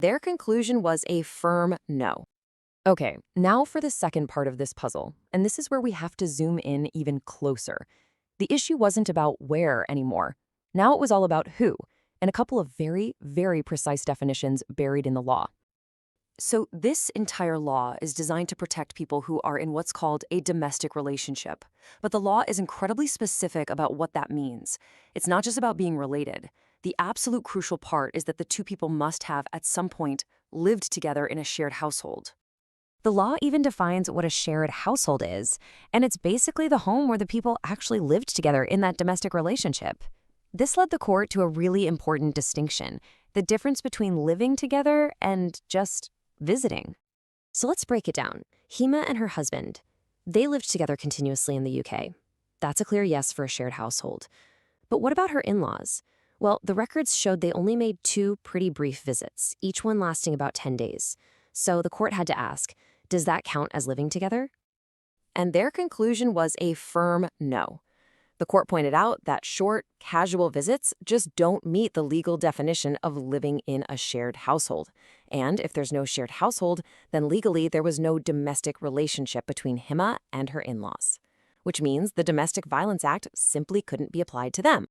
Their conclusion was a firm no. Okay, now for the second part of this puzzle, and this is where we have to zoom in even closer. The issue wasn't about where anymore. Now it was all about who, and a couple of very, very precise definitions buried in the law. So, this entire law is designed to protect people who are in what's called a domestic relationship. But the law is incredibly specific about what that means. It's not just about being related. The absolute crucial part is that the two people must have, at some point, lived together in a shared household. The law even defines what a shared household is, and it's basically the home where the people actually lived together in that domestic relationship. This led the court to a really important distinction: the difference between living together and just visiting. So let's break it down. Hema and her husband, they lived together continuously in the UK. That's a clear yes for a shared household. But what about her in-laws? Well, the records showed they only made two pretty brief visits, each one lasting about 10 days. So the court had to ask, does that count as living together? And their conclusion was a firm no. The court pointed out that short, casual visits just don't meet the legal definition of living in a shared household. And if there's no shared household, then legally there was no domestic relationship between Hima and her in-laws, which means the Domestic Violence Act simply couldn't be applied to them.